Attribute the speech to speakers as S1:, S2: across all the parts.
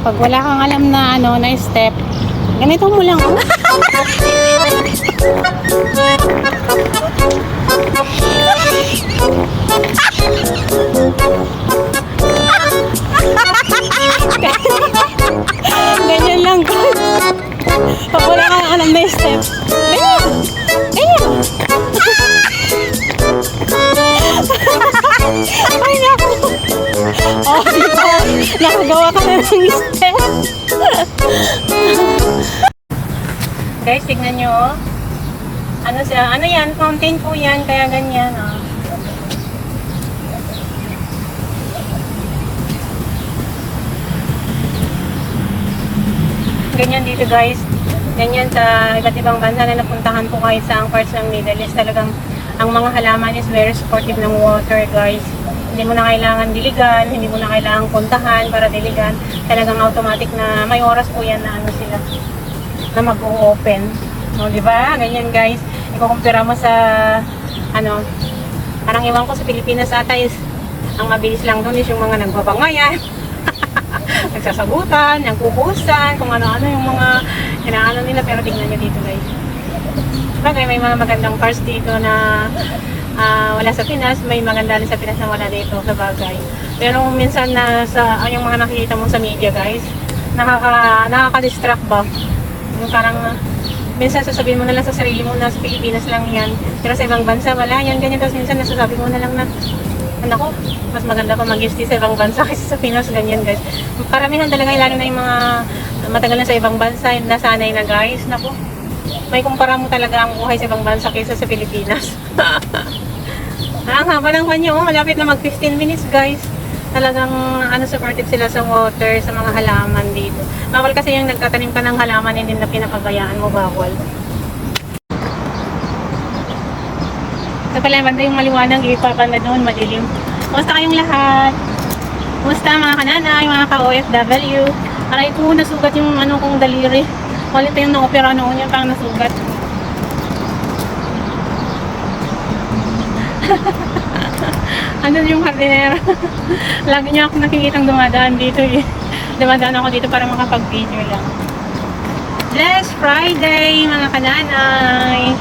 S1: Pag wala kang alam na ano, na step, ganito mo lang. Ganyan lang. Pag wala kang alam na step, ganyan. Ganyan. Ay, naku. Oh, diba? Nakagawa ka na ng step. Guys, tignan nyo, oh. Ano siya? Ano yan? Fountain po yan. Kaya ganyan, oh. Ganyan dito, guys. Ganyan sa iba't ibang bansa na napuntahan ko kahit sa ang parts ng Middle East. Talagang ang mga halaman is very supportive ng water, guys. Hindi mo na kailangan diligan, hindi mo na kailangan puntahan para diligan. Talagang automatic na may oras po yan na ano sila, na mag-o-open. No, di ba? Ganyan, guys. Ikukumpira mo sa ano, parang iwan ko sa Pilipinas ata is ang mabilis lang doon is yung mga nagbabangayan. Nagsasagutan, yung kukusan, kung ano-ano yung mga inaano nila, pero tingnan nyo dito, guys. Bagay, may mga magandang parts dito na wala sa Pinas, may maganda rin sa Pinas na wala dito sa bagay. Pero minsan na sa yung mga nakikita mo sa media, guys, nakaka-distract ba? Yung parang minsan sasabihin mo na lang sa sarili mo na sa Pilipinas lang yan, pero sa ibang bansa wala yan, ganyan. Tapos minsan nasasabi mo na lang na ako, mas maganda pa mag-stay sa ibang bansa kaysa sa Pinas, ganyan, guys. Karamihan talaga, lalo na yung mga matagal na sa ibang bansa, nasanay na, guys. Naku, may kumpara mo talaga ang buhay sa ibang bansa kaysa sa Pilipinas. Ang haba ng kanyo, malapit na mag 15 minutes, guys. Talagang supportive sila sa water, sa mga halaman dito. Bawal kasi yung nagtatanim ka ng halaman, hindi na pinapabayaan mo, bawal. Ito pala, banda yung maliwanag, ipapanda doon, madilim. Kumusta kayong lahat? Kumusta mga kananay, mga ka-OFW? Aray ko, nasugat yung ano kong daliri. Walit yung na-opera noon, yung pang nasugat. Ano yung hardinera? Lagi niya ako nakikitang dumadaan dito eh. Dumadaan ako dito para makapag-video lang. Blessed Friday, mga kananay!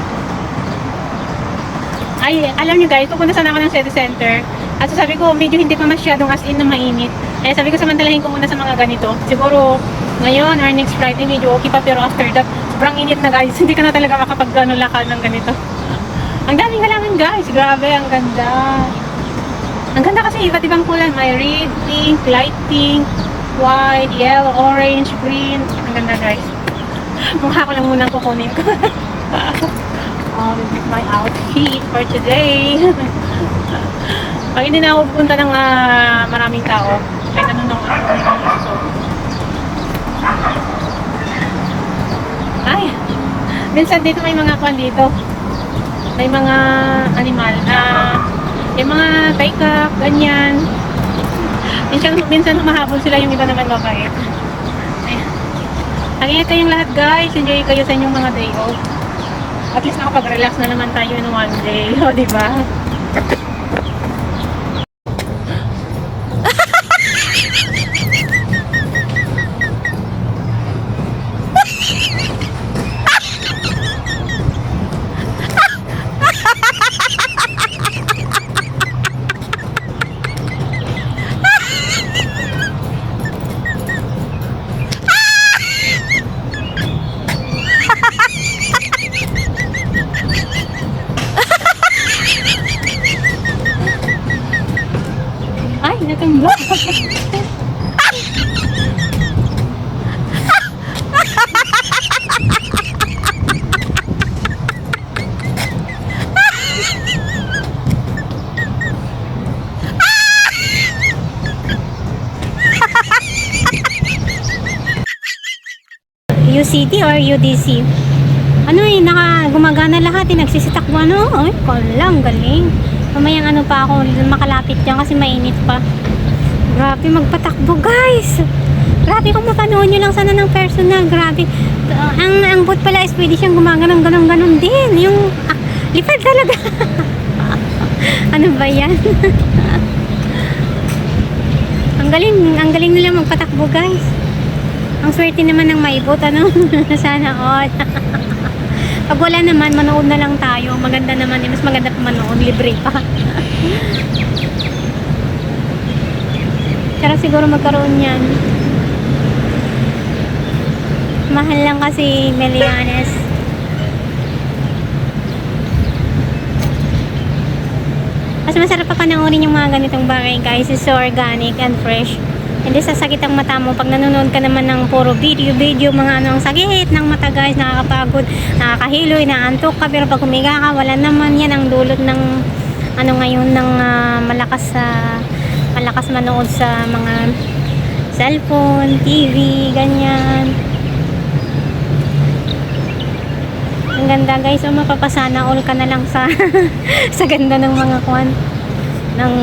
S1: Ay, alam nyo guys, pupunta sana ako ng city center. At so sabi ko, medyo hindi pa masyadong as in na mainit. Eh sabi ko, samantalahin ko muna sa mga ganito. Siguro, ngayon or next Friday, medyo okay pa. Pero after that, sobrang init na guys. Hindi ka na talaga makapag-gano lakad ng ganito. Ang daming halaman guys. Grabe, ang ganda. Ang ganda kasi iba't ibang kulay. May red, pink, light pink, white, yellow, orange, green. Ang ganda guys. Mukha ko lang munang kukunin ko. This is my outfit for today. Pag hindi na ako pupunta ng maraming tao, kahit ano nung so. Ay, minsan dito may mga kwan dito. May mga animal na yung mga baykak, ganyan. Minsan humahabol sila, yung iba naman mabait. Ang kayong lahat guys, enjoy kayo sa inyong mga day off. At least nakapag-relax na naman tayo in one day, o diba? Ay, natumba. UCT or UDC? Ano eh, gumagana lahat eh, nagsisitakbo ano? Ay, lang, galing. Mamayang ano pa ako, makalapit dyan kasi mainit pa. Grabe magpatakbo guys. Grabe kung mapanood nyo lang sana ng personal. Grabe. Ang boat pala is pwede siyang gumaganong ganon din. Yung lipad talaga. Ano ba yan? Ang galing nila magpatakbo guys.
S2: Ang swerte naman ng maibot, ano? Sana all. Pag wala naman, manood na lang tayo. Maganda naman, mas maganda pa manood, libre pa. Pero siguro magkaroon yan. Mahal lang kasi Melianes. Mas masarap pa panoorin yung mga ganitong bagay guys. It's so organic and fresh. Hindi sasakit ang mata mo pag nanonood ka naman ng puro video, mga ano ang sakit ng mata guys, nakakapagod, nakakahiloy, naantok ka, pero pag humiga ka, wala naman. Yan ang dulot ng ano ngayon ng malakas manood sa mga cellphone, TV, ganyan. Ang ganda guys, so mapapasana all ka na lang sa sa ganda ng mga kwan ng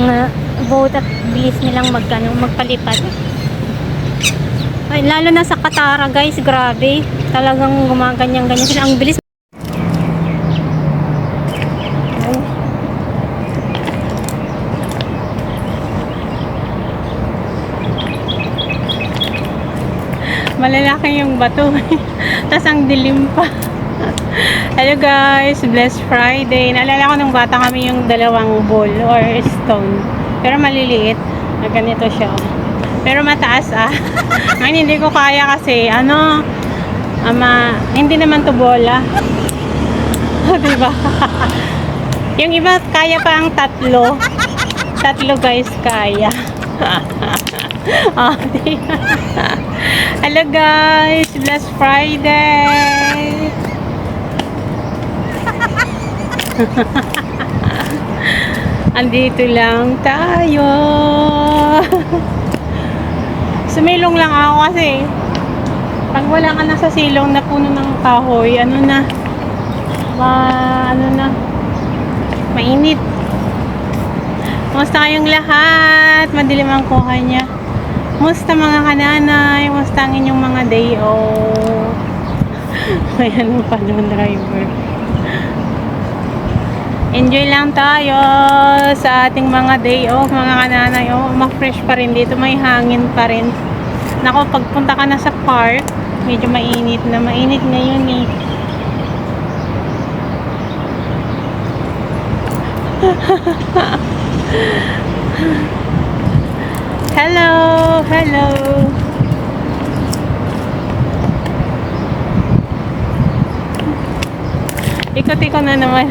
S2: boat at bilis nilang magpalipad. Ay, lalo na sa Katara guys, grabe. Talagang gumaganyan-ganyan sila. Ang bilis. Ay. Malalaki yung bato. Tapos ang dilim pa. Hello guys, blessed Friday. Naalala ko nung bata kami yung dalawang ball or stone. Pero maliliit. Ganito siya. Pero mataas Ngayon hindi ko kaya kasi hindi naman to bola. Diba? Yung iba kaya pa ang tatlo. Tatlo guys kaya. Diba? Hello guys, blessed Friday. Andito lang tayo. Sumilong lang ako kasi pag wala ka na sa silong na puno ng kahoy, mainit. Kumusta kayong lahat? Madilim ang kuha niya. Kumusta mga kananay? Kumusta ang inyong mga day off? Ayan pa yung driver. Enjoy lang tayo sa ating mga day off, mga kananay. Ma-fresh pa rin dito, may hangin pa rin. Nako, pagpunta ka na sa park, medyo mainit na. Mainit ngayon eh. Hello, hello. Ikot-ikot na naman.